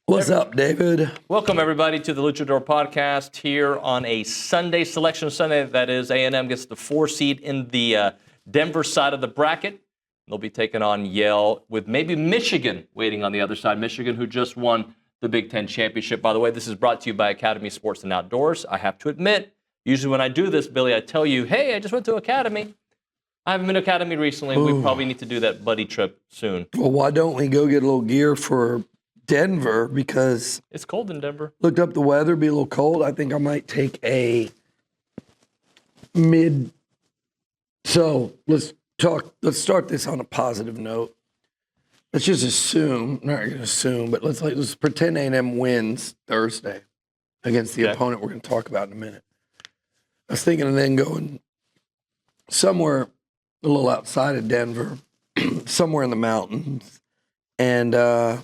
What's up, David? Welcome, everybody, to the Loochador Podcast here on a Sunday, Selection Sunday. That is, A&M gets the 4 seed in the Denver side of the bracket. They'll be taking on Yale with maybe Michigan waiting on the other side. Michigan, who just won the Big Ten championship. By the way, this is brought to you by Academy Sports and Outdoors. I have to admit, usually when I do this, Billy, I tell you, hey, I just went to Academy. I haven't been to Academy recently. Ooh. We probably need to do that buddy trip soon. Well, why don't we go get a little gear for Denver, because it's cold in Denver. Looked up the weather, be a little cold. I think I might take a mid. So let's start this on a positive note. Let's just assume, not going to assume, but let's pretend A&M wins Thursday against the opponent we're going to talk about in a minute. I was thinking of then going somewhere a little outside of Denver, somewhere in the mountains, and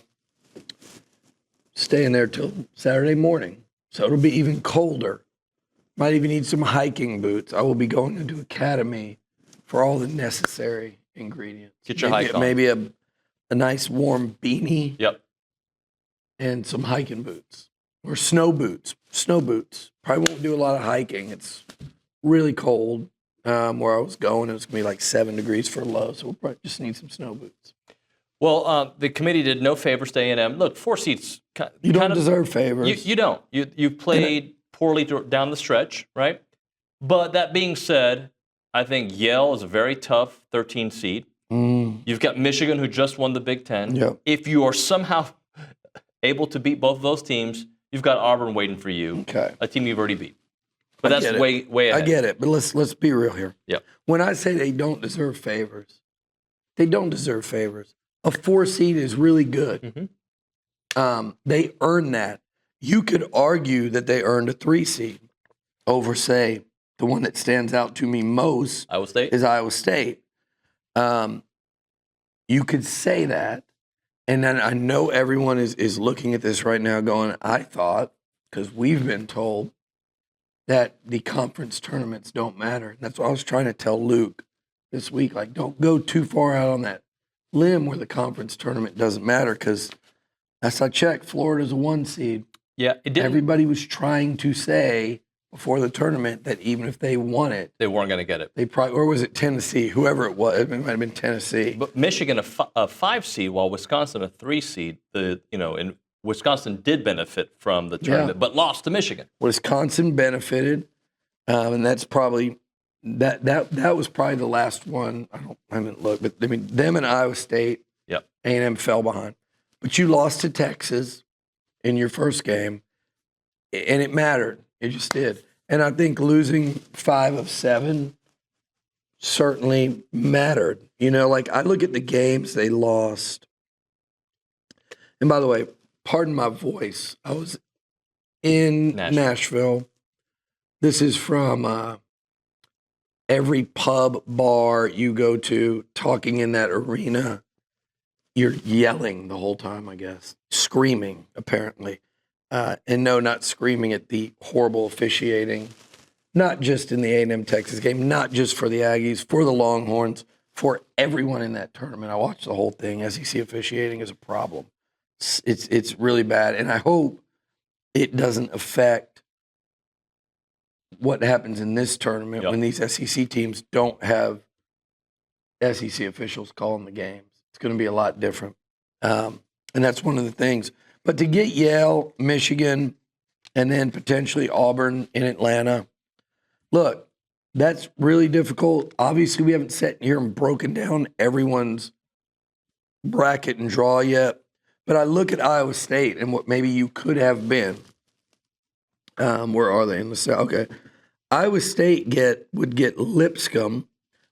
staying there till Saturday morning. So it'll be even colder. Might even need some hiking boots. I will be going into Academy for all the necessary ingredients. Get your hike on. Maybe a nice warm beanie. Yep. And some hiking boots. Or snow boots. Snow boots. Probably won't do a lot of hiking. It's really cold. Where I was going, it was going to be like 7 degrees for low. So we'll probably just need some snow boots. Well, the committee did no favors to A&M. Look, 4 seats. You don't deserve favors. You don't. You played poorly down the stretch, right? But that being said, I think Yale is a very tough 13 seed. You've got Michigan, who just won the Big Ten. Yep. If you are somehow able to beat both of those teams, you've got Auburn waiting for you. Okay. A team you've already beat. But that's way ahead. I get it, but let's be real here. Yep. When I say they don't deserve favors, they don't deserve favors. A 4 seed is really good. Mm-hmm. They earned that. You could argue that they earned a 3 seed over, say, the one that stands out to me most Iowa State. is Iowa State. You could say that, and then I know everyone is looking at this right now going, I thought, because we've been told that the conference tournaments don't matter. That's what I was trying to tell Luke this week. Like, don't go too far out on that limb where the conference tournament doesn't matter, because as I checked, Florida's a 1 seed. Yeah, it didn't. Everybody was trying to say before the tournament that even if they won it, they weren't going to get it. They probably, or was it Tennessee? Whoever it was, it might have been Tennessee. But Michigan a 5 seed, while Wisconsin a 3 seed. And Wisconsin did benefit from the tournament, but lost to Michigan. Wisconsin benefited, and that's probably. That was probably the last one. I haven't looked, but I mean, them and Iowa State, A&M fell behind. But you lost to Texas in your first game, and it mattered. It just did. And I think losing 5 of 7 certainly mattered. You know, like I look at the games they lost. And by the way, pardon my voice. I was in Nashville. This is from every pub, bar you go to, talking in that arena, you're yelling the whole time, I guess. Screaming, apparently. And no, not screaming at the horrible officiating, not just in the A&M Texas game, not just for the Aggies, for the Longhorns, for everyone in that tournament. I watched the whole thing. SEC officiating is a problem. It's really bad. And I hope it doesn't affect what happens in this tournament when these SEC teams don't have SEC officials calling the games. It's going to be a lot different. And that's one of the things. But to get Yale, Michigan, and then potentially Auburn in Atlanta, look, that's really difficult. Obviously, we haven't sat here and broken down everyone's bracket and draw yet. But I look at Iowa State and what maybe you could have been. Where are they in the South? Okay. Iowa State would get Lipscomb,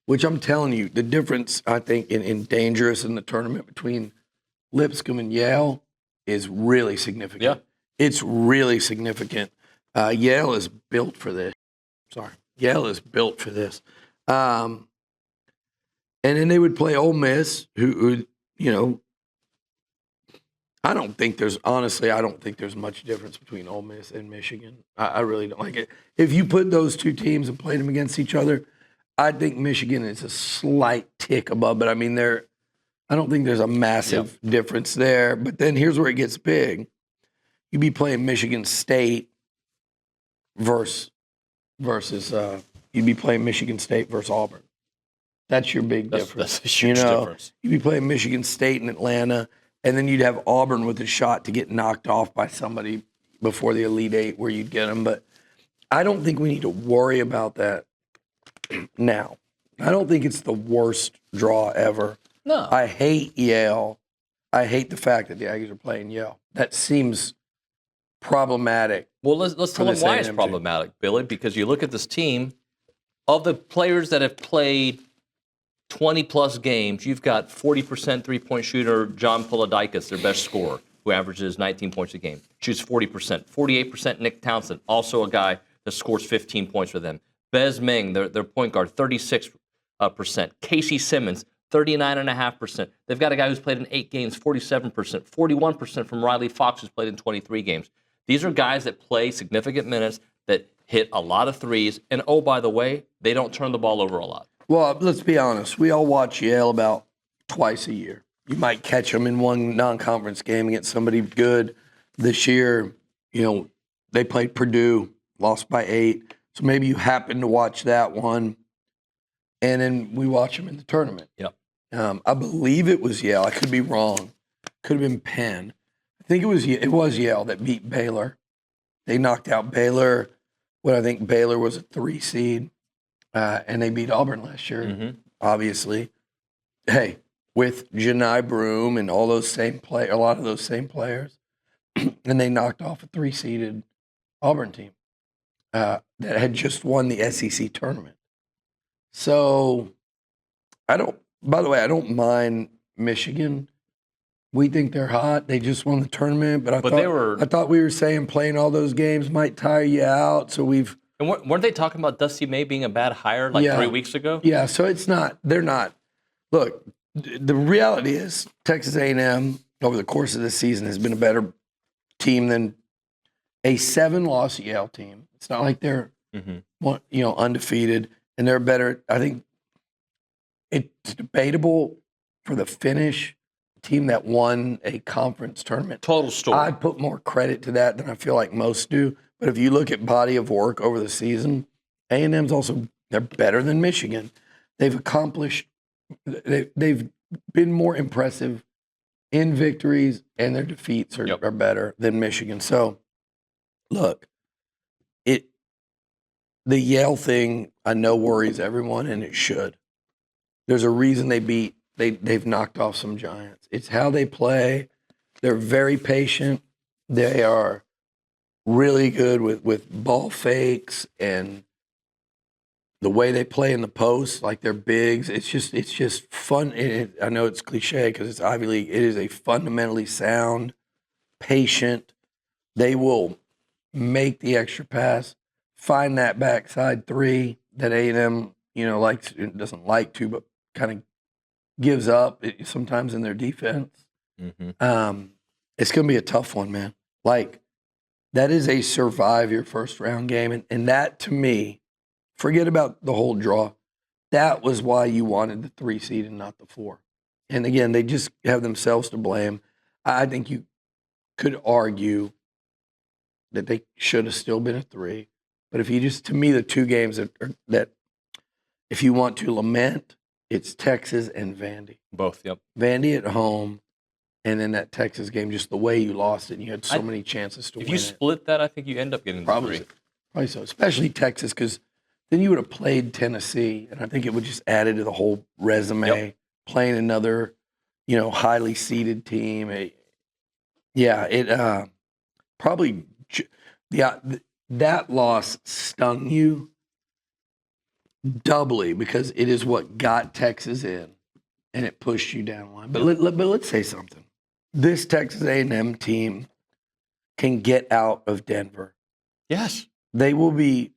which I'm telling you, the difference, I think, in dangerous in the tournament between Lipscomb and Yale is really significant. Yeah. It's really significant. Yale is built for this. Yale is built for this. And then they would play Ole Miss, who you know, I don't think there's much difference between Ole Miss and Michigan. I really don't like it. If you put those two teams and played them against each other, I think Michigan is a slight tick above, but I mean, I don't think there's a massive difference there. But then here's where it gets big. you'd be playing Michigan State versus you'd be playing Michigan State versus Auburn. That's your big difference. That's a huge difference. You'd be playing Michigan State in Atlanta, and then you'd have Auburn with a shot to get knocked off by somebody before the Elite Eight where you'd get them. But I don't think we need to worry about that now. I don't think it's the worst draw ever. No. I hate Yale. I hate the fact that the Aggies are playing Yale. That seems problematic. Well, let's tell them why it's problematic, Billy, because you look at this team, of the players that have played 20-plus games, you've got 40% three-point shooter John Polidikis, their best scorer, who averages 19 points a game, shoots 40%. 48% Nick Townsend, also a guy that scores 15 points for them. Bez Ming, their point guard, 36%. Casey Simmons, 39.5%. They've got a guy who's played in 8 games, 47%. 41% from Riley Fox, who's played in 23 games. These are guys that play significant minutes, that hit a lot of threes. And, oh, by the way, they don't turn the ball over a lot. Well, let's be honest. We all watch Yale about twice a year. You might catch them in one non-conference game against somebody good. This year, they played Purdue, lost by 8. So maybe you happen to watch that one. And then we watch them in the tournament. Yep. I believe it was Yale. I could be wrong. Could have been Penn. I think it was Yale that beat Baylor. They knocked out Baylor when I think Baylor was a 3 seed. And they beat Auburn last year, obviously. Hey, with Janai Broome and all those a lot of those same players. And they knocked off a 3-seeded Auburn team that had just won the SEC tournament. So by the way, I don't mind Michigan. We think they're hot. They just won the tournament, but I thought we were saying playing all those games might tire you out. So we've. And weren't they talking about Dusty May being a bad hire 3 weeks ago? Yeah, so it's not. They're not. Look, the reality is Texas A&M over the course of this season has been a better team than a 7-loss Yale team. It's not like they're undefeated, and they're better. I think it's debatable for the finish. Team that won a conference tournament. Total story. I put more credit to that than I feel like most do. But if you look at body of work over the season, A&M's also, they're better than Michigan. They've accomplished, they've been more impressive in victories, and their defeats are better than Michigan. So, look, the Yale thing I know worries everyone, and it should. There's a reason they've knocked off some giants. It's how they play. They're very patient. They are really good with ball fakes and the way they play in the post, like they're bigs. It's just fun. I know it's cliche because it's Ivy League. It is a fundamentally sound, patient. They will make the extra pass, find that backside 3 that A&M, doesn't like to, but kind of gives up sometimes in their defense. It's going to be a tough one, man. That is a survive your first round game. And that, to me, forget about the whole draw. That was why you wanted the 3 seed and not the 4. And again, they just have themselves to blame. I think you could argue that they should have still been a 3. But to me, the 2 games that if you want to lament, it's Texas and Vandy. Both, yep. Vandy at home, and then that Texas game, just the way you lost it, and you had so many chances to win it. If you split that, I think you end up getting probably 3. Probably so, especially Texas, because then you would have played Tennessee, and I think it would just added to the whole resume, playing another, highly seeded team. Probably that loss stung you doubly because it is what got Texas in, and it pushed you down the line. But let's say something. This Texas A&M team can get out of Denver. Yes. They will be,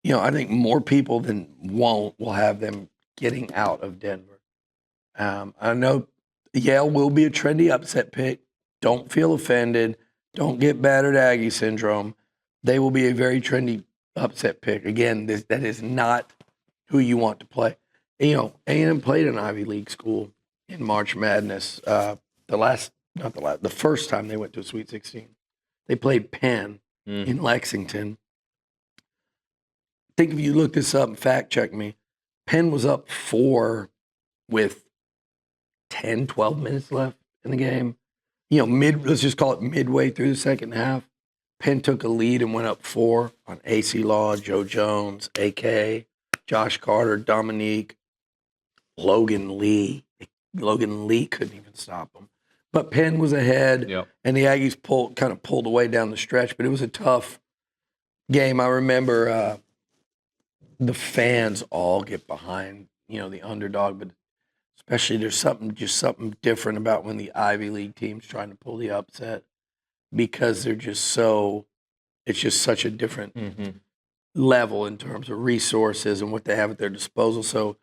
I think more people than won't will have them getting out of Denver. I know Yale will be a trendy upset pick. Don't feel offended. Don't get battered Aggie syndrome. They will be a very trendy upset pick. Again, that is not who you want to play. A&M played an Ivy League school in March Madness. The first time they went to a Sweet 16. They played Penn in Lexington. I think if you look this up and fact check me, Penn was up 4 with 10, 12 minutes left in the game. Let's just call it midway through the second half. Penn took a lead and went up 4 on AC Law, Joe Jones, AK, Josh Carter, Dominique, Logan Lee. Logan Lee couldn't even stop them. But Penn was ahead, and the Aggies pulled away down the stretch. But it was a tough game. I remember the fans all get behind, the underdog. But especially there's something different about when the Ivy League team's trying to pull the upset, because they're just it's just such a different level in terms of resources and what they have at their disposal. So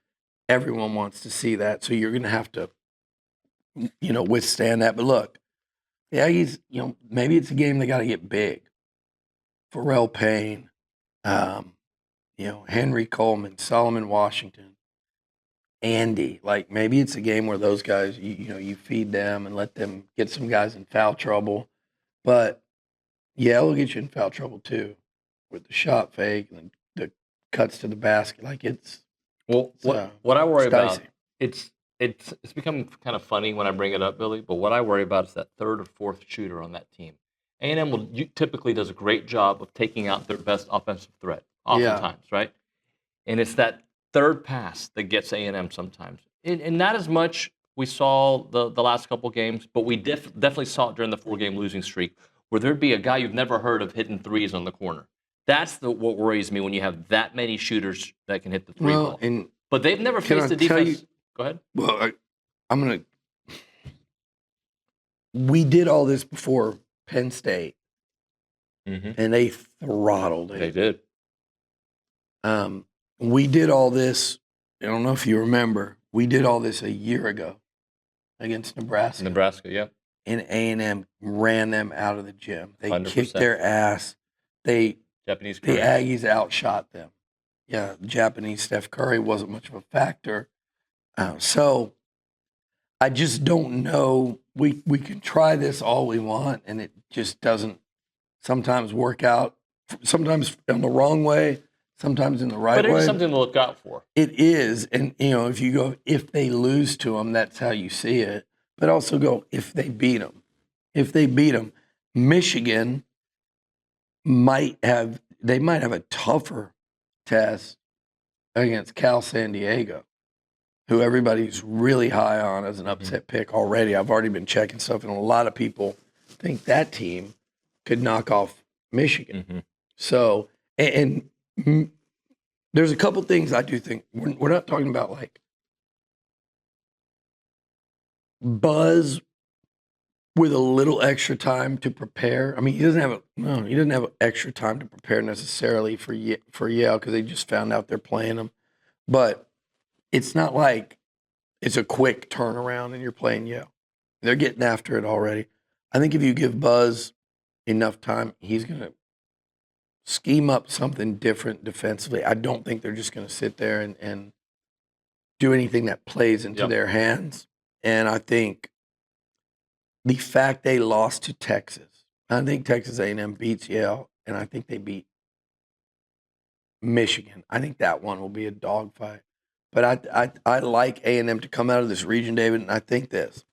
everyone wants to see that. So you're going to have to, withstand that. But look, the Aggies, maybe it's a game they got to get big. Pharrell Payne, Henry Coleman, Solomon Washington, Andy. Like, maybe it's a game where those guys, you feed them and let them get some guys in foul trouble. But they'll get you in foul trouble too, with the shot fake and the cuts to the basket. Like, what I worry about, it's become kind of funny when I bring it up, Billy. But what I worry about is that third or fourth shooter on that team. A&M typically does a great job of taking out their best offensive threat, oftentimes, right? And it's that third pass that gets A&M sometimes. And not as much we saw the last couple games, but we definitely saw it during the 4-game losing streak, where there'd be a guy you've never heard of hitting threes on the corner. That's what worries me when you have that many shooters that can hit the three ball. But they've never faced the defense. Go ahead. Well, we did all this before Penn State, and they throttled it. They did. We did all this, I don't know if you remember, we did all this a year ago against Nebraska. Yep. And A&M ran them out of the gym. They 100%. Kicked their ass. The Aggies outshot them. Yeah, the Japanese Steph Curry wasn't much of a factor. So I just don't know. We can try this all we want, and it just doesn't sometimes work out. Sometimes in the wrong way, sometimes in the right way. But it is something to look out for. It is. And, if they lose to them, that's how you see it. But also if they beat them. If they beat them, Michigan might have a tougher test against Cal San Diego, who everybody's really high on as an upset pick already. I've already been checking stuff, and a lot of people think that team could knock off Michigan. So, and there's a couple things I do think. We're not talking about like buzz with a little extra time to prepare. I mean, he doesn't have extra time to prepare necessarily for Yale, because they just found out they're playing them. But it's not like it's a quick turnaround and you're playing Yale. They're getting after it already. I think if you give Buzz enough time, he's going to scheme up something different defensively. I don't think they're just going to sit there and do anything that plays into their hands. And I think the fact they lost to Texas, I think Texas A&M beats Yale, and I think they beat Michigan. I think that one will be a dogfight. But I like A&M to come out of this region, David, and I think this.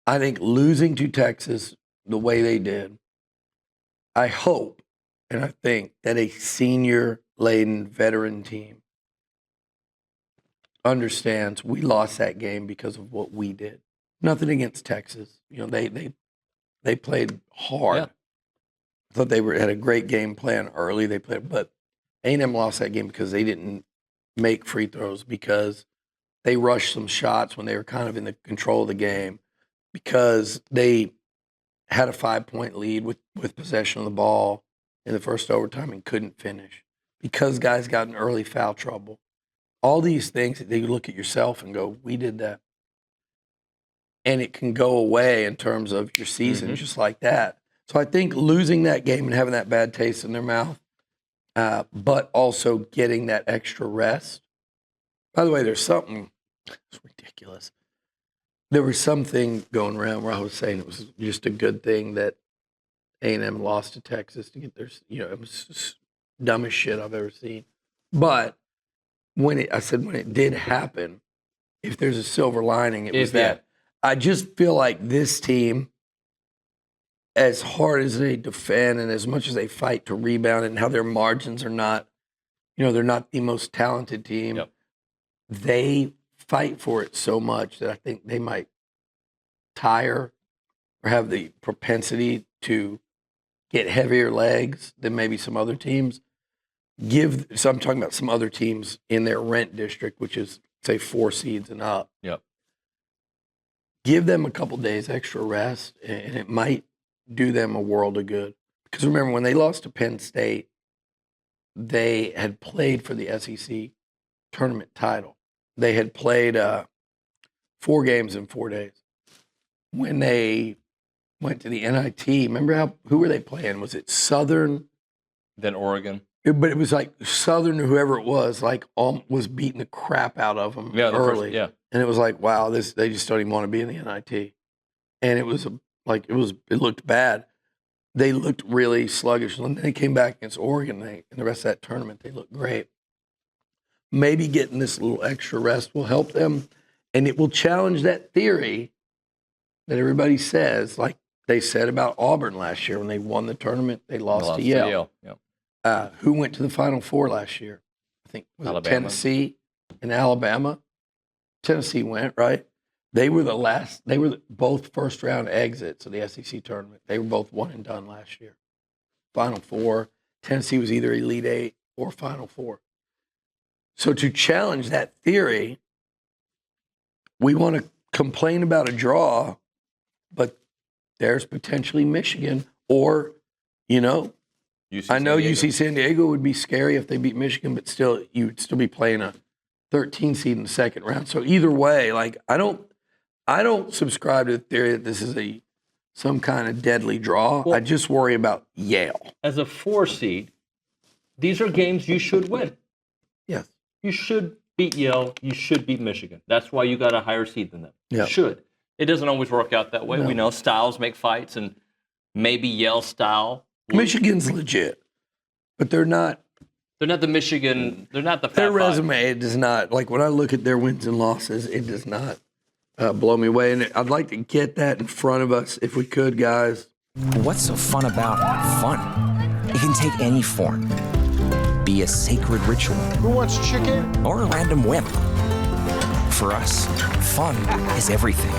I think losing to Texas the way they did, I hope and I think that a senior-laden veteran team understands we lost that game because of what we did. Nothing against Texas. They played hard. Yeah. I thought they had a great game plan early. They played, but A&M lost that game because they didn't make free throws, because they rushed some shots when they were kind of in the control of the game, because they had a 5-point lead with possession of the ball in the first overtime and couldn't finish, because guys got in early foul trouble. All these things that you look at yourself and go, we did that. And it can go away in terms of your season just like that. So I think losing that game and having that bad taste in their mouth, but also getting that extra rest. By the way, there's something, it's ridiculous. there was something going around where I was saying it was just a good thing that A&M lost to Texas to get their, it was just dumbest shit I've ever seen. But when it did happen, if there's a silver lining, it was that. I just feel like this team, as hard as they defend and as much as they fight to rebound and how their margins are not, they're not the most talented team. Yep. They fight for it so much that I think they might tire or have the propensity to get heavier legs than maybe some other teams. So I'm talking about some other teams in their rent district, which is, say, 4 seeds and up. Yep. Give them a couple days extra rest, and it might do them a world of good. Because remember, when they lost to Penn State, they had played for the SEC tournament title. They had played 4 games in 4 days. When they went to the NIT, remember who were they playing? Was it Southern? Then Oregon. But it was like Southern or whoever it was, was beating the crap out of them early. And it was like, wow, they just don't even want to be in the NIT. And it was it looked bad. They looked really sluggish. And then they came back against Oregon, and the rest of that tournament, they looked great. Maybe getting this little extra rest will help them, and it will challenge that theory that everybody says, like they said about Auburn last year when they won the tournament, they lost to Yale. Yep. Who went to the Final Four last year? I think was it Tennessee and Alabama. Tennessee went, right? They were both first-round exits of the SEC tournament. They were both one and done last year. Final Four. Tennessee was either Elite Eight or Final Four. So to challenge that theory, we want to complain about a draw, but there's potentially Michigan or, I know UC San Diego would be scary if they beat Michigan, but still, you'd still be playing a 13 seed in the second round. So either way, I don't subscribe to the theory that this is some kind of deadly draw. Well, I just worry about Yale. As a 4 seed, these are games you should win. Yes. You should beat Yale. You should beat Michigan. That's why you got a higher seed than them. Yep. You should. It doesn't always work out that way. No. We know styles make fights, and maybe Yale style. Michigan's legit, but they're not. They're not the Michigan. They're not the Fat Their Five. resume does not, when I look at their wins and losses, it does not blow me away. And I'd like to get that in front of us if we could, guys. What's so fun about fun? It can take any form. Be a sacred ritual. Who wants chicken? Or a random whim. For us, fun is everything.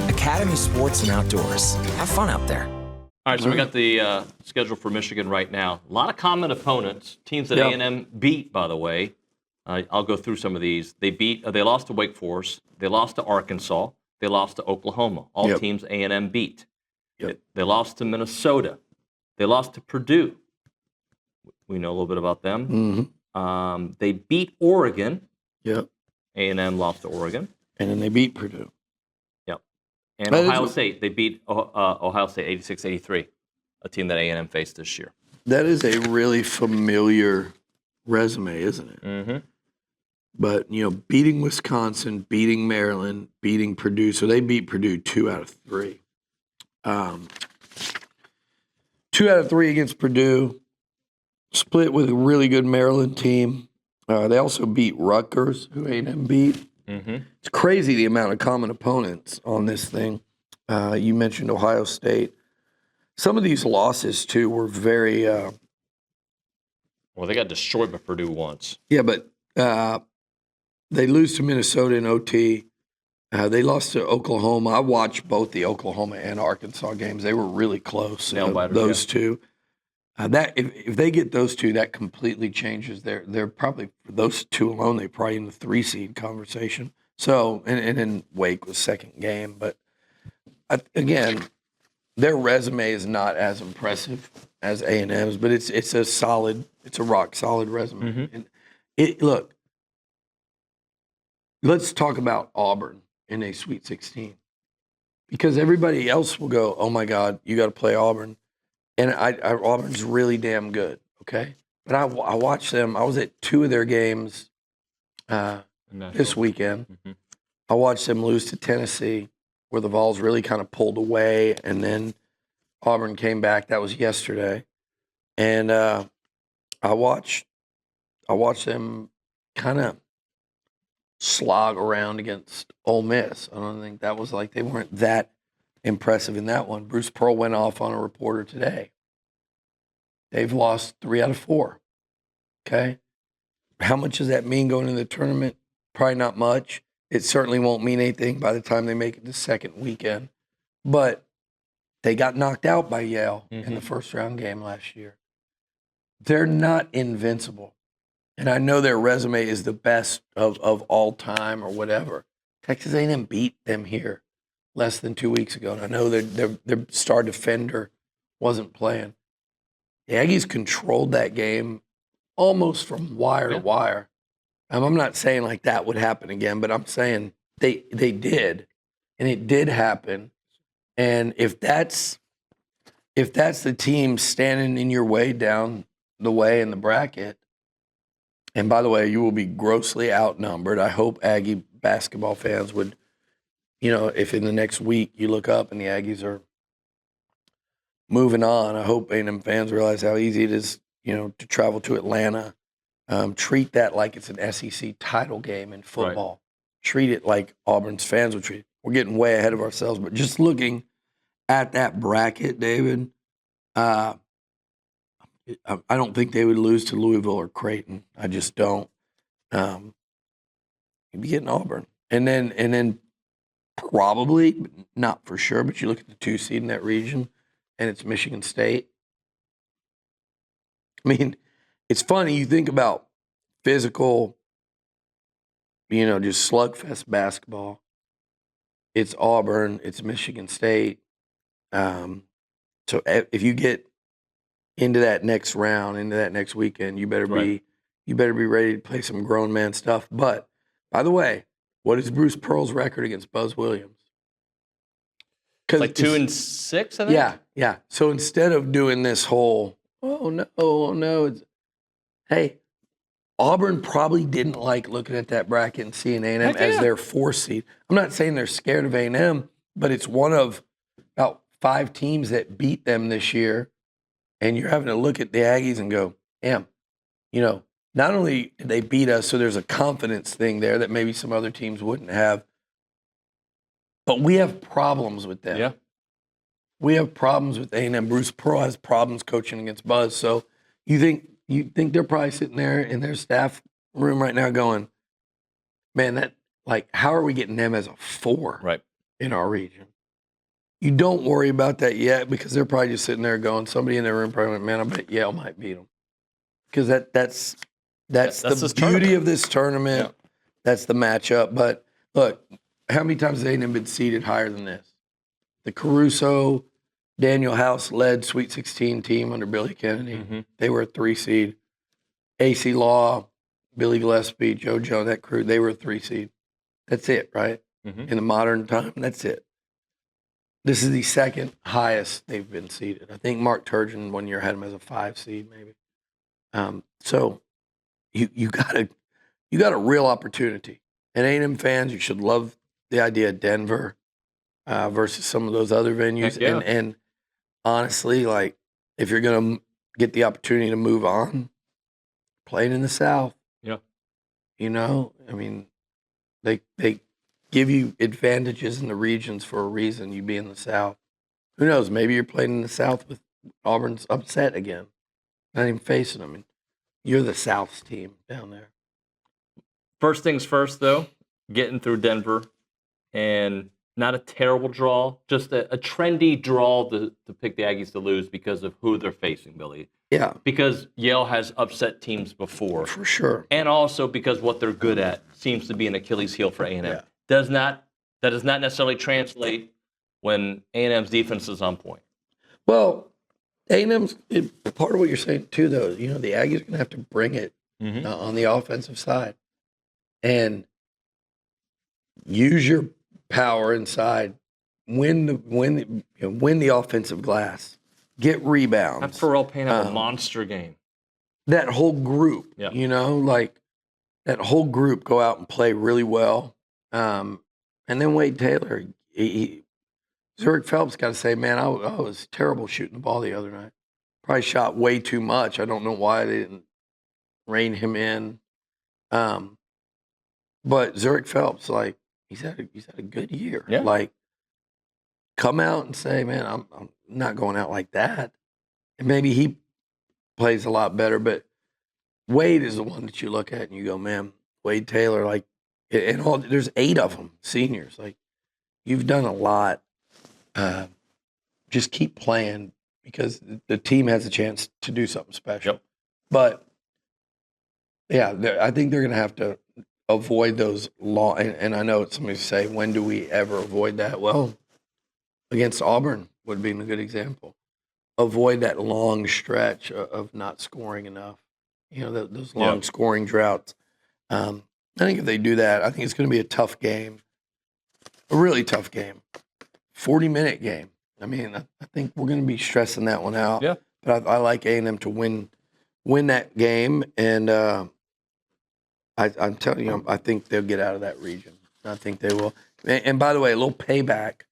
Academy Sports and Outdoors. Have fun out there. All right, so we got the schedule for Michigan right now. A lot of common opponents, teams that A&M beat, by the way. I'll go through some of these. They lost to Wake Forest. They lost to Arkansas. They lost to Oklahoma. All teams A&M beat. Yep. They lost to Minnesota. They lost to Purdue. We know a little bit about them. Mm-hmm. They beat Oregon. Yep. A&M lost to Oregon. And then they beat Purdue. Yep. And Ohio State. They beat Ohio State 86-83, a team that A&M faced this year. That is a really familiar resume, isn't it? Mm-hmm. But, beating Wisconsin, beating Maryland, beating Purdue. So they beat Purdue 2 out of 3. 2 out of 3 against Purdue. Split with a really good Maryland team. They also beat Rutgers, who A&M beat. Mm-hmm. It's crazy the amount of common opponents on this thing. You mentioned Ohio State. Some of these losses, too, were very... Well, they got destroyed by Purdue once. Yeah, but they lose to Minnesota in OT. They lost to Oklahoma. I watched both the Oklahoma and Arkansas games. They were really close. Those two. That if they get those two, that completely changes. They're probably, for those two alone, they're probably in the 3 seed conversation. So, and then Wake was second game. But again, their resume is not as impressive as A&M's, but it's a rock solid resume. Mm-hmm. And look, let's talk about Auburn in a Sweet 16, because everybody else will go, oh my God, you got to play Auburn. And Auburn's really damn good, okay? But I watched them. I was at 2 of their games this weekend. Mm-hmm. I watched them lose to Tennessee. where the Vols really kind of pulled away, and then Auburn came back. That was yesterday, and I watched them kind of slog around against Ole Miss. I don't think that was like they weren't that impressive in that one. Bruce Pearl went off on a reporter today. They've lost 3 out of 4. Okay, how much does that mean going into the tournament? Probably not much. It certainly won't mean anything by the time they make it the second weekend. But they got knocked out by Yale in the first round game last year. They're not invincible. And I know their resume is the best of all time or whatever. Texas A&M beat them here less than 2 weeks ago. And I know their star defender wasn't playing. The Aggies controlled that game almost from wire to wire. I'm not saying like that would happen again, but I'm saying they did, and it did happen. And if that's the team standing in your way down the way in the bracket, and by the way, you will be grossly outnumbered. I hope Aggie basketball fans would, if in the next week you look up and the Aggies are moving on, I hope A&M fans realize how easy it is, to travel to Atlanta. Treat that like it's an SEC title game in football. Right. Treat it like Auburn's fans would treat it. We're getting way ahead of ourselves, but just looking at that bracket, David, I don't think they would lose to Louisville or Creighton. I just don't. You'd be getting Auburn. And then probably, but not for sure, but you look at the 2 seed in that region, and it's Michigan State. I mean, it's funny, you think about physical, just slugfest basketball. It's Auburn, it's Michigan State. So if you get into that next round, into that next weekend, you better be ready to play some grown man stuff. But by the way, what is Bruce Pearl's record against Buzz Williams? Like 2-6, I think. Yeah. So instead of doing this whole, oh no, hey, Auburn probably didn't like looking at that bracket and seeing A&M as their 4 seed. I'm not saying they're scared of A&M, but it's one of about 5 teams that beat them this year. And you're having to look at the Aggies and go, damn, not only did they beat us, so there's a confidence thing there that maybe some other teams wouldn't have, but we have problems with them. Yeah. We have problems with A&M. Bruce Pearl has problems coaching against Buzz. So you think they're probably sitting there in their staff room right now going, man, how are we getting them as a 4 in our region? You don't worry about that yet because they're probably just sitting there going, somebody in their room probably went, man, I bet Yale might beat them. Because that's the beauty of this tournament. Yeah. That's the matchup. But look, how many times has A&M been seeded higher than this? The Caruso, Daniel House-led Sweet 16 team under Billy Kennedy. Mm-hmm. They were a 3 seed. AC Law, Billy Gillespie, Joe Jones, that crew, they were a 3 seed. That's it, right? Mm-hmm. In the modern time, that's it. This is the second highest they've been seeded. I think Mark Turgeon one year had them as a 5 seed, maybe. So you got a real opportunity. And A&M fans, you should love the idea of Denver versus some of those other venues. Heck yeah. And honestly, like if you're going to get the opportunity to move on, playing in the South. Yeah. I mean, they give you advantages in the regions for a reason. You be in the South. Who knows? Maybe you're playing in the South with Auburn's upset again. Not even facing them. And you're the South's team down there. First things first, though, getting through Denver, and not a terrible draw, just a trendy draw to pick the Aggies to lose because of who they're facing, Billy. Yeah. Because Yale has upset teams before. For sure. And also because what they're good at seems to be an Achilles heel for A&M. Yeah. That does not necessarily translate when A&M's defense is on point. Well, A&M's part of what you're saying too, though. The Aggies are going to have to bring it on the offensive side, and use your power inside. Win the offensive glass. Get rebounds. Have Pharrell Payne have a monster game. That whole group, that whole group go out and play really well. And then Wade Taylor, Zurich Phelps got to say, man, I was terrible shooting the ball the other night. Probably shot way too much. I don't know why they didn't rein him in. But Zurich Phelps, like, he's had a good year. Yeah. Like, come out and say, man, I'm not going out like that. And maybe he plays a lot better, but Wade is the one that you look at and you go, man, Wade Taylor, like, and there's 8 of them, seniors. Like, you've done a lot. Just keep playing because the team has a chance to do something special. Yep. But, yeah, I think they're going to have to avoid those long, and I know somebody say, when do we ever avoid that? Well, against Auburn would be a good example. Avoid that long stretch of not scoring enough. You know, those long scoring droughts. I think if they do that, I think it's going to be a tough game, a really tough game, 40-minute game. I mean, I think we're going to be stressing that one out. Yeah. But I like A&M to win that game, and I'm telling you, I think they'll get out of that region. I think they will. And by the way, a little payback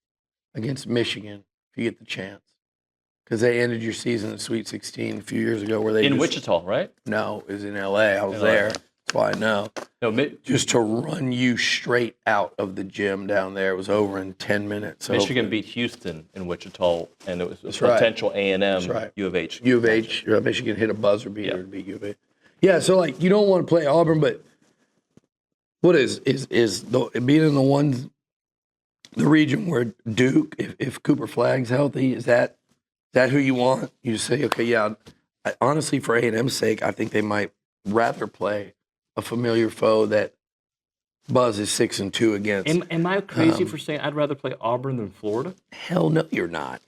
against Michigan if you get the chance. Because they ended your season in Sweet 16 a few years ago. Where they in Wichita, right? No, it was in L.A. I was there. That's why I know. No, just to run you straight out of the gym down there. It was over in 10 minutes. So Michigan beat Houston in Wichita, and it was a right. potential A&M, right. U of H. U of H, Michigan hit a buzzer beater to beat U of H. Yeah, so, like, you don't want to play Auburn, but what is being in the region where Duke, if Cooper Flagg's healthy, is that who you want? You just say, okay, yeah. Honestly, for A&M's sake, I think they might rather play a familiar foe that Buzz is 6-2 against. Am I crazy for saying I'd rather play Auburn than Florida? Hell no, you're not.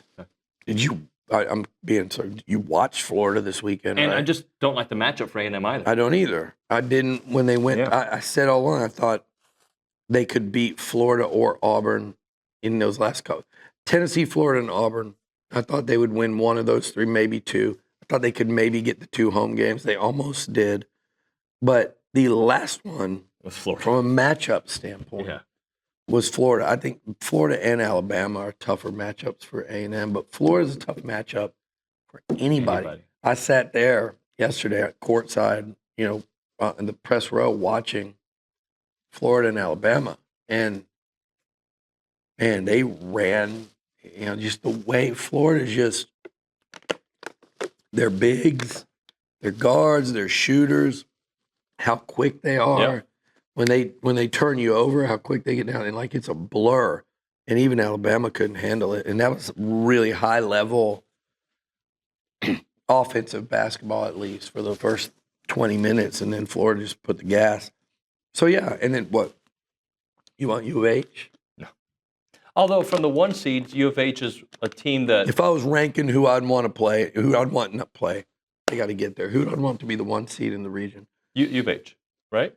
Did you? I'm being sorry. You watched Florida this weekend, and right? I just don't like the matchup for A&M either. I don't either. I didn't when they went. Yeah. I said all along I thought they could beat Florida or Auburn in those last couple. Tennessee, Florida, and Auburn. I thought they would win one of those 3, maybe 2. I thought they could maybe get the 2 home games. They almost did. But the last one, with Florida, from a matchup standpoint, was Florida. I think Florida and Alabama are tougher matchups for A&M, but Florida's a tough matchup for anybody. I sat there yesterday at courtside, in the press row watching Florida and Alabama, and they ran, just the way Florida's just their bigs, their guards, their shooters, how quick they are. Yep. When they turn you over, how quick they get down, and like it's a blur. And even Alabama couldn't handle it. And that was really high level offensive basketball, at least for the first 20 minutes, and then Florida just put the gas. So yeah, and then what? You want U of H? No. Although from the 1 seeds, U of H is a team that if I was ranking who I'd want to play, who I'd want not play, they got to get there. Who would I want to be the 1 seed in the region? U of H, right?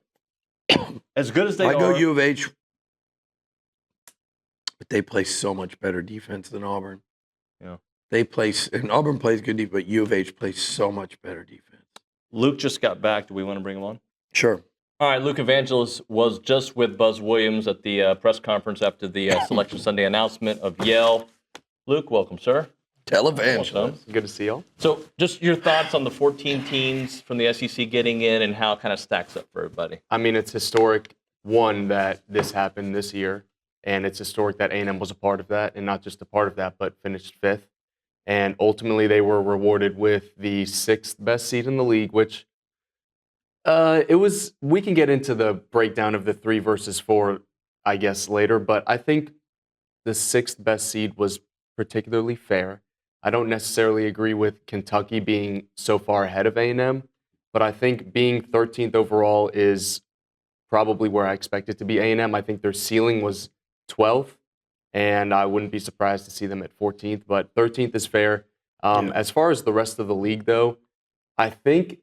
As good as they are. I go U of H, but they play so much better defense than Auburn. Yeah. And Auburn plays good defense, but U of H plays so much better defense. Luke just got back. Do we want to bring him on? Sure. All right, Luke Evangelos was just with Buzz Williams at the press conference after the Selection Sunday announcement of Yale. Luke, welcome, sir. Televangelist. Good to see y'all. So just your thoughts on the 14 teams from the SEC getting in and how it kind of stacks up for everybody. I mean, it's historic, one, that this happened this year, and it's historic that A&M was a part of that, and not just a part of that, but finished 5th. And ultimately, they were rewarded with the 6th best seed in the league, which we can get into the breakdown of the 3 versus 4, I guess, later, but I think the 6th best seed was particularly fair. I don't necessarily agree with Kentucky being so far ahead of A&M, but I think being 13th overall is probably where I expect it to be. A&M, I think their ceiling was 12th, and I wouldn't be surprised to see them at 14th, but 13th is fair. As far as the rest of the league, though, I think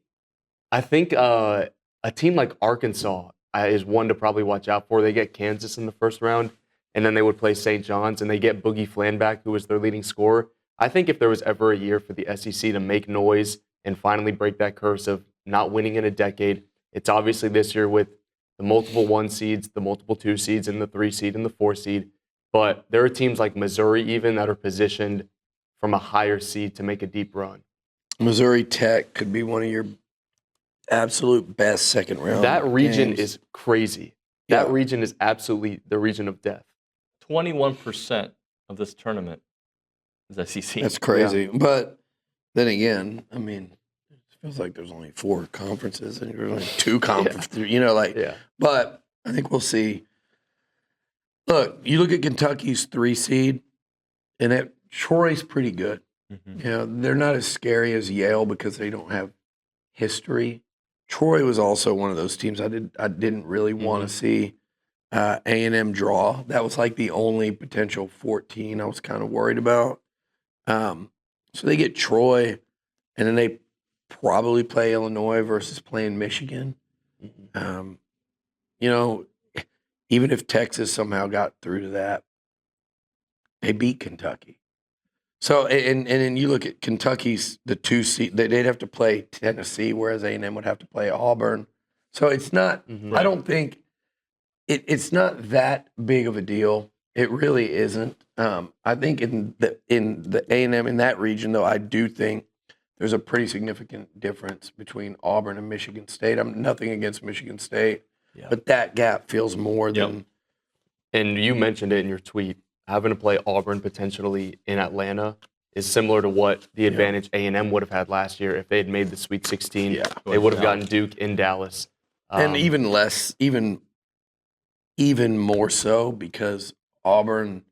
a team like Arkansas is one to probably watch out for. They get Kansas in the first round, and then they would play St. John's, and they get Boogie Flan back, who was their leading scorer. I think if there was ever a year for the SEC to make noise and finally break that curse of not winning in a decade, it's obviously this year with the multiple 1 seeds, the multiple 2 seeds, and the 3 seed and the 4 seed. But there are teams like Missouri even that are positioned from a higher seed to make a deep run. Missouri Tech could be one of your absolute best second round. That region games. is crazy. That region is absolutely the region of death. 21% of this tournament is SEC. That's crazy. Yeah. But then again, I mean, it feels like there's only 4 conferences and there's only 2 conferences, But I think we'll see. Look, you look at Kentucky's 3 seed, and Troy's pretty good. Mm-hmm. They're not as scary as Yale because they don't have history. Troy was also one of those teams I didn't really want to see A&M draw. That was like the only potential 14 I was kind of worried about. So they get Troy, and then they probably play Illinois versus playing Michigan. Mm-hmm. Even if Texas somehow got through to that, they beat Kentucky. So, and then you look at Kentucky's, the 2 seed, they'd have to play Tennessee, whereas A&M would have to play Auburn. So it's not, I don't think, it's not that big of a deal. It really isn't. I think in the A&M in that region, though, I do think there's a pretty significant difference between Auburn and Michigan State. I'm nothing against Michigan State, but that gap feels more than. And you mentioned it in your tweet. Having to play Auburn potentially in Atlanta is similar to what the advantage A&M would have had last year if they had made the Sweet 16. Yeah, they would have gotten Duke in Dallas. And even more so because Auburn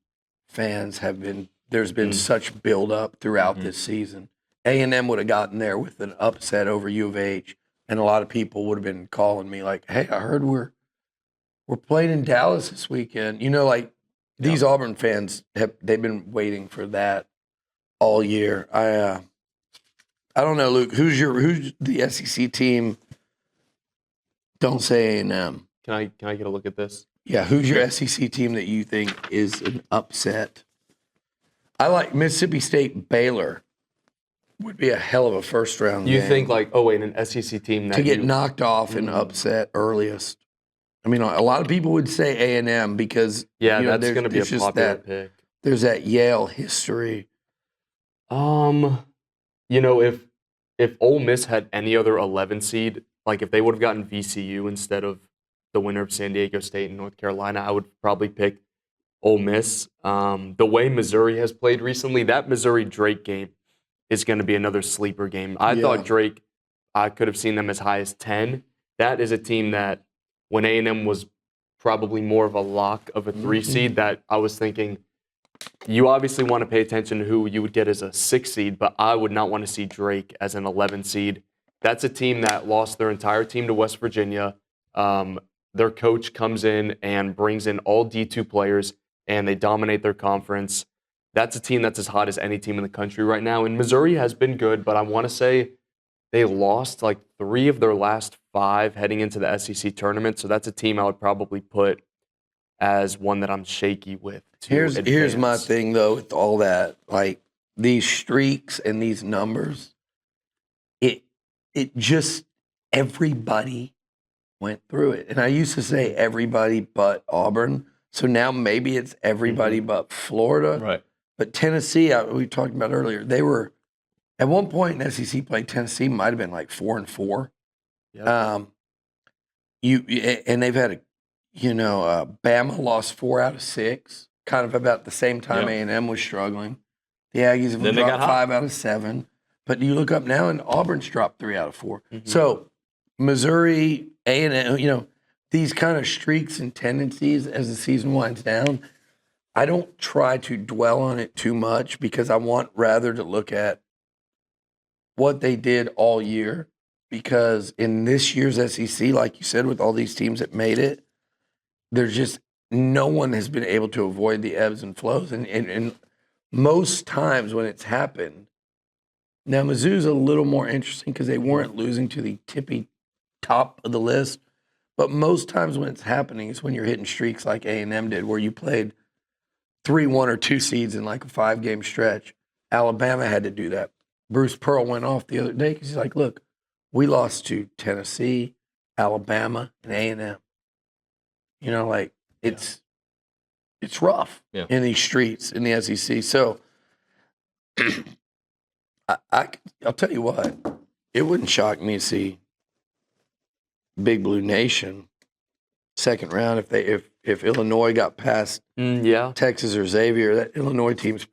fans there's been such buildup throughout this season. A&M would have gotten there with an upset over U of H, and a lot of people would have been calling me like, hey, I heard we're playing in Dallas this weekend. These Auburn fans they've been waiting for that all year. I don't know, Luke. Who's the SEC team? Don't say A&M. Can I get a look at this? Yeah, who's your SEC team that you think is an upset? I like Mississippi State. Baylor would be a hell of a first round. You game. think an SEC team that to get knocked off and upset earliest? I mean, a lot of people would say A&M because that's going to be a popular pick. There's that Yale history. If Ole Miss had any other 11 seed, like if they would have gotten VCU instead of the winner of San Diego State and North Carolina, I would probably pick Ole Miss. The way Missouri has played recently, that Missouri-Drake game is going to be another sleeper game. I thought Drake, I could have seen them as high as 10. That is a team that when A&M was probably more of a lock of a 3 seed, that I was thinking, you obviously want to pay attention to who you would get as a 6 seed, but I would not want to see Drake as an 11 seed. That's a team that lost their entire team to West Virginia. Their coach comes in and brings in all D2 players, and they dominate their conference. That's a team that's as hot as any team in the country right now. And Missouri has been good, but I want to say they lost like 3 of their last 5 heading into the SEC tournament. So that's a team I would probably put as one that I'm shaky with. Here's my thing, though, with all that. Like, these streaks and these numbers, it just, everybody went through it. And I used to say everybody but Auburn. So now maybe it's everybody but Florida. Right. But Tennessee, we talked about earlier, they were, at one point in SEC play, Tennessee might have been like 4-4. Yep. And they've had Bama lost 4 out of 6, kind of about the same time A&M was struggling. The Aggies have dropped 5 out of 7. But you look up now, and Auburn's dropped 3 out of 4. So Missouri, A&M, these kind of streaks and tendencies as the season winds down, I don't try to dwell on it too much because I want rather to look at what they did all year. Because in this year's SEC, like you said, with all these teams that made it, there's just no one has been able to avoid the ebbs and flows. And most times when it's happened, now Mizzou's a little more interesting because they weren't losing to the tippy top of the list. But most times when it's happening is when you're hitting streaks like A&M did, where you played 3, 1, or 2 seeds in like a 5-game stretch. Alabama had to do that. Bruce Pearl went off the other day because he's like, look, we lost to Tennessee, Alabama, and A&M. It's it's rough in these streets in the SEC. So I'll tell you what, it wouldn't shock me to see Big Blue Nation second round if Illinois got past Texas or Xavier. That Illinois team's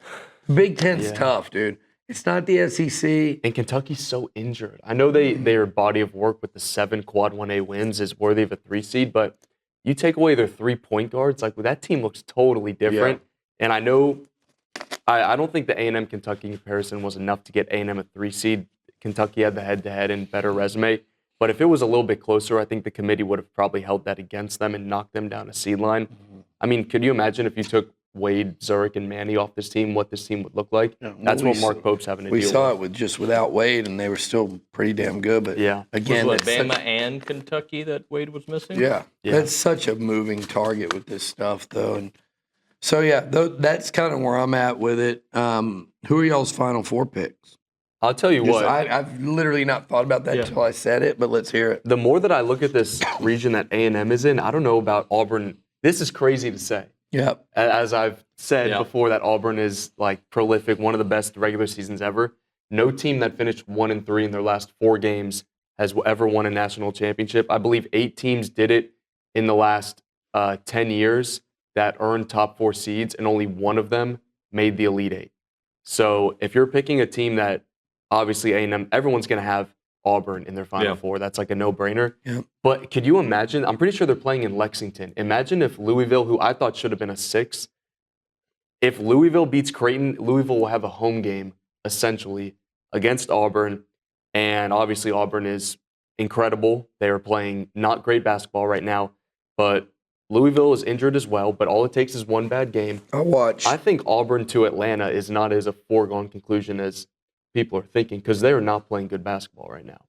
Big Ten's tough, dude. It's not the SEC. And Kentucky's so injured. I know their body of work with the 7 quad 1A wins is worthy of a 3 seed, but you take away their 3 point guards, like that team looks totally different. Yeah. And I know I don't think the A&M Kentucky comparison was enough to get A&M a 3 seed. Kentucky had the head-to-head and better resume. But if it was a little bit closer, I think the committee would have probably held that against them and knocked them down a seed line. Mm-hmm. I mean, could you imagine if you took Wade, Zurich, and Manny off this team, what this team would look like? Yeah, that's what Mark Pope's having to deal with. We saw it without Wade, and they were still pretty damn good. But again, was it Bama and Kentucky that Wade was missing? Yeah, that's such a moving target with this stuff, though. And so, that's kind of where I'm at with it. Who are y'all's Final Four picks? I'll tell you what. I've literally not thought about that until I said it, but let's hear it. The more that I look at this region that A&M is in, I don't know about Auburn. This is crazy to say. Yep. As I've said before, that Auburn is like prolific, one of the best regular seasons ever. No team that finished 1-3 in their last 4 games has ever won a national championship. I believe 8 teams did it in the last 10 years that earned top 4 seeds, and only one of them made the Elite 8. So if you're picking a team that obviously A&M, everyone's going to have Auburn in their Final Four. That's like a no-brainer. Yep. But could you imagine? I'm pretty sure they're playing in Lexington. Imagine if Louisville, who I thought should have been a 6, if Louisville beats Creighton, Louisville will have a home game, essentially, against Auburn. And obviously Auburn is incredible. They are playing not great basketball right now. But Louisville is injured as well. But all it takes is one bad game. I'll watch. I think Auburn to Atlanta is not as a foregone conclusion as people are thinking, because they are not playing good basketball right now.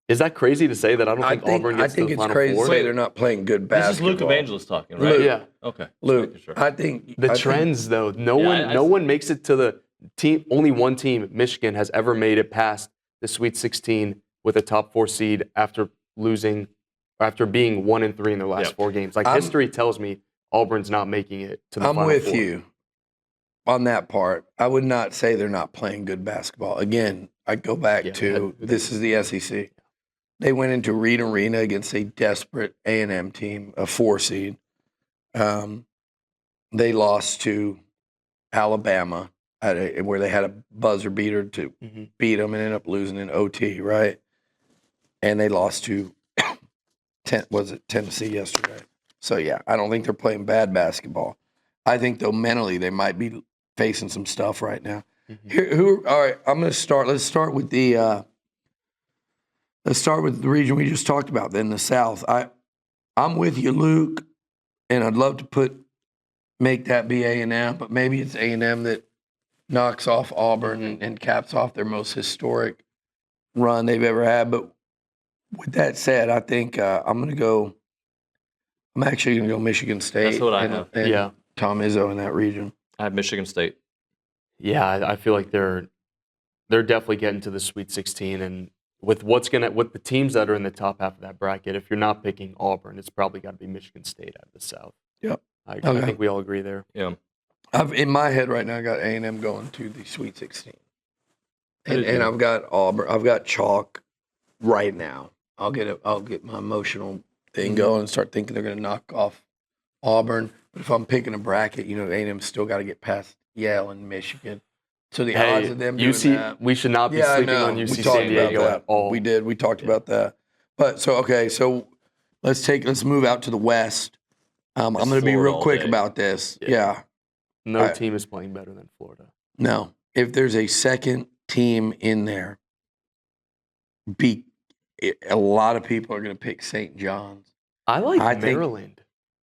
Is that crazy to say that I don't think Auburn gets to the Final Four? I think it's crazy to say they're not playing good basketball. This is Luke Evangelist talking, right? Luke, yeah. Okay. Luke, I think the trends though. No one makes it to the team. Only one team, Michigan, has ever made it past the Sweet 16 with a top 4 seed after being 1-3 in their last 4 games. Like history tells me, Auburn's not making it to the Final Four. I'm with you on that part. I would not say they're not playing good basketball. Again, I go back to this is the SEC. They went into Reed Arena against a desperate A&M team, a 4 seed. They lost to Alabama where they had a buzzer beater to beat them and ended up losing in OT, right? And they lost to Tennessee yesterday. So, I don't think they're playing bad basketball. I think, though, mentally they might be facing some stuff right now. All right, I'm going to start. Let's start with the region we just talked about, then the South. I'm with you, Luke, and I'd love to make that be A&M, but maybe it's A&M that knocks off Auburn and caps off their most historic run they've ever had. But with that said, I think I'm actually going to go Michigan State. That's what I have. And Tom Izzo in that region. I have Michigan State. Yeah, I feel like they're definitely getting to the Sweet 16, and with the teams that are in the top half of that bracket, if you're not picking Auburn, it's probably got to be Michigan State out of the South. Yep. I think we all agree there. Yeah. In my head right now, I got A&M going to the Sweet 16, and I've got Auburn. I've got chalk right now. I'll get my emotional thing going and start thinking they're going to knock off Auburn. But if I'm picking a bracket, A&M's still got to get past Yale and Michigan. So the odds of them doing that. We should not be sleeping on UC San Diego at all. We did. We talked about that. But so let's move out to the West. I'm going to be real quick about this. Yeah. No team is playing better than Florida. No. If there's a second team in there, a lot of people are going to pick St. John's. I like Maryland.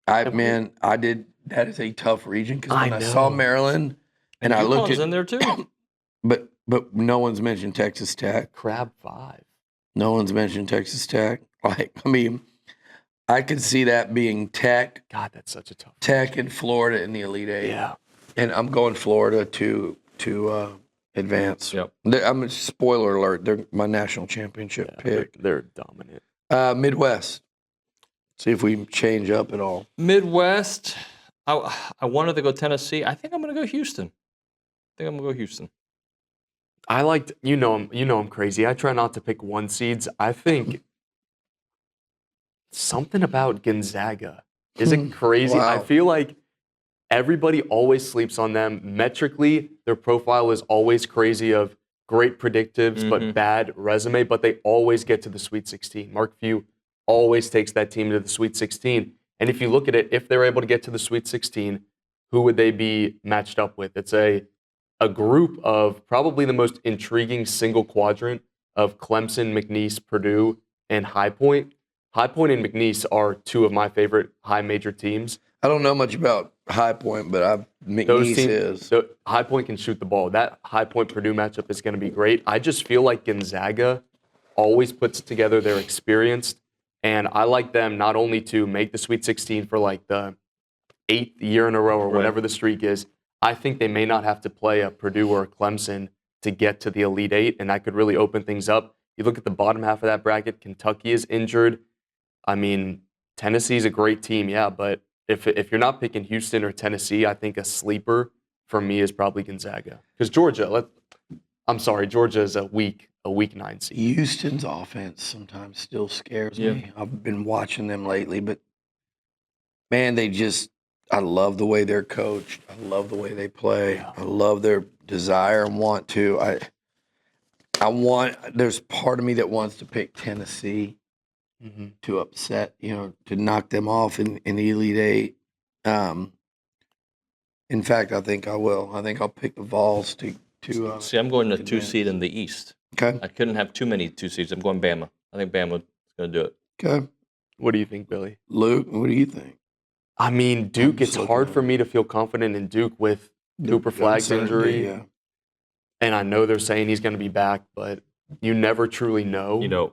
That is a tough region because when I saw Maryland and I looked at in there too. But no one's mentioned Texas Tech. Crab 5. No one's mentioned Texas Tech. I could see that being Tech. God, that's such a tough Tech and Florida in the Elite 8. Yeah. And I'm going Florida to advance. Yep. I'm a spoiler alert. They're my national championship pick. They're dominant. Midwest. See if we change up at all. Midwest, I wanted to go Tennessee. I think I'm going to go Houston. I liked, I'm crazy. I try not to pick one seeds. I think something about Gonzaga. Is it crazy? Wow. I feel like everybody always sleeps on them. Metrically, their profile is always crazy of great predictives, but bad resume, but they always get to the Sweet 16. Mark Few always takes that team to the Sweet 16. And if you look at it, if they're able to get to the Sweet 16, who would they be matched up with? It's a group of probably the most intriguing single quadrant of Clemson, McNeese, Purdue, and High Point. High Point and McNeese are two of my favorite high major teams. I don't know much about High Point, but McNeese is. So High Point can shoot the ball. That High Point Purdue matchup is going to be great. I just feel like Gonzaga always puts together their experienced, and I like them not only to make the Sweet 16 for like the 8th year in a row or whatever the streak is. I think they may not have to play a Purdue or a Clemson to get to the Elite Eight, and that could really open things up. You look at the bottom half of that bracket, Kentucky is injured. I mean, Tennessee's a great team, yeah, but if you're not picking Houston or Tennessee, I think a sleeper for me is probably Gonzaga. Because Georgia is a week 9 seed. Houston's offense sometimes still scares me. I've been watching them lately, but man, I love the way they're coached. I love the way they play. Yeah. I love their desire and want to. There's part of me that wants to pick Tennessee to upset, to knock them off in the Elite Eight. In fact, I think I will. I think I'll pick the Vols to See, I'm going to 2 seed in the East. Okay. I couldn't have too many 2 seeds. I'm going Bama. I think Bama is going to do it. Okay. What do you think, Billy? Luke, what do you think? I mean, Duke, it's hard for me to feel confident in Duke with Cooper Flagg's injury. Yeah. And I know they're saying he's going to be back, but you never truly know.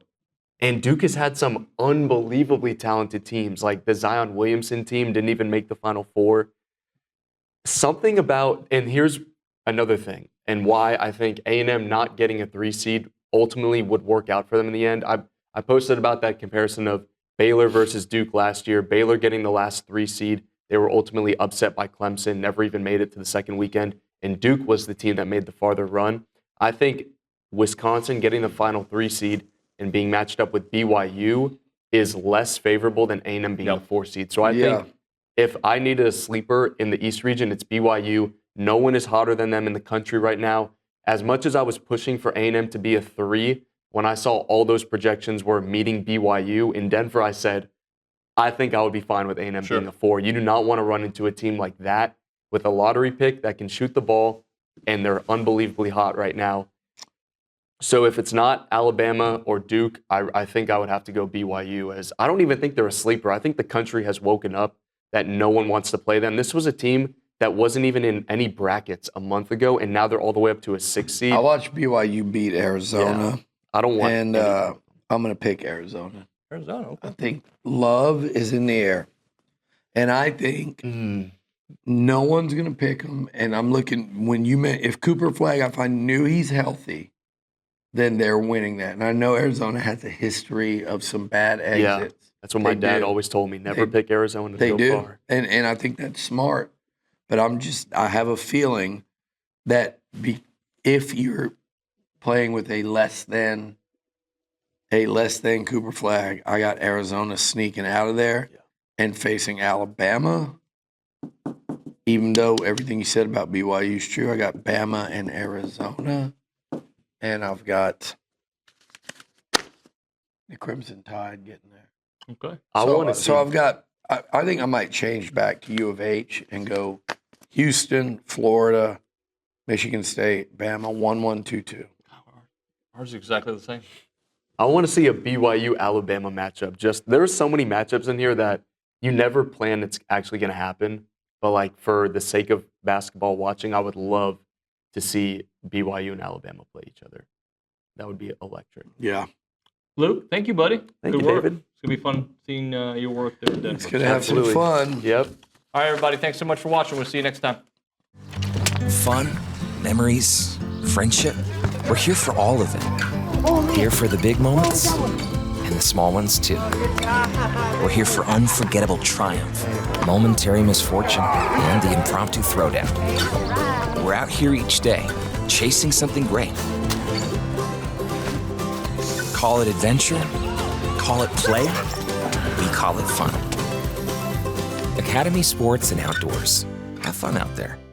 And Duke has had some unbelievably talented teams, like the Zion Williamson team didn't even make the Final Four. Something about, and here's another thing, and why I think A&M not getting a 3 seed ultimately would work out for them in the end. I posted about that comparison of Baylor versus Duke last year. Baylor getting the last 3 seed. They were ultimately upset by Clemson, never even made it to the second weekend. And Duke was the team that made the farther run. I think Wisconsin getting the final 3 seed and being matched up with BYU is less favorable than A&M being the 4 seed. So I think if I needed a sleeper in the East region, it's BYU. No one is hotter than them in the country right now. As much as I was pushing for A&M to be a 3, when I saw all those projections were meeting BYU in Denver, I said, I think I would be fine with A&M being a 4. You do not want to run into a team like that with a lottery pick that can shoot the ball, and they're unbelievably hot right now. So if it's not Alabama or Duke, I think I would have to go BYU, as I don't even think they're a sleeper. I think the country has woken up that no one wants to play them. This was a team that wasn't even in any brackets a month ago, and now they're all the way up to a 6 seed. I watched BYU beat Arizona. Yeah. I don't want And I'm going to pick Arizona. Arizona, okay. I think love is in the air. And I think no one's going to pick them. And I'm looking, if Cooper Flagg, if I knew he's healthy, then they're winning that. And I know Arizona has a history of some bad exits. Yeah, that's what my dad always told me. Never pick Arizona to go far. And I think that's smart. But I have a feeling that if you're playing with a less than Cooper Flagg, I got Arizona sneaking out of there and facing Alabama. Even though everything you said about BYU is true, I got Bama and Arizona. And I've got the Crimson Tide getting there. Okay. I think I might change back to U of H and go Houston, Florida, Michigan State, Bama, 1-1-2-2. Ours is exactly the same. I want to see a BYU-Alabama matchup. There's so many matchups in here that you never plan it's actually going to happen. But like for the sake of basketball watching, I would love to see BYU and Alabama play each other. That would be electric. Yeah. Luke, thank you, buddy. Thank you, work. David. It's going to be fun seeing your work there in Denver. It's going to have some fun. Yep. All right, everybody. Thanks so much for watching. We'll see you next time. Fun, memories, friendship. We're here for all of it. Here for the big moments and and the small ones, too. We're here for unforgettable triumph, momentary misfortune, and the impromptu throwdown. We're out here each day, chasing something great. Call it adventure, call it play, we call it fun. Academy Sports and Outdoors. Have fun out there.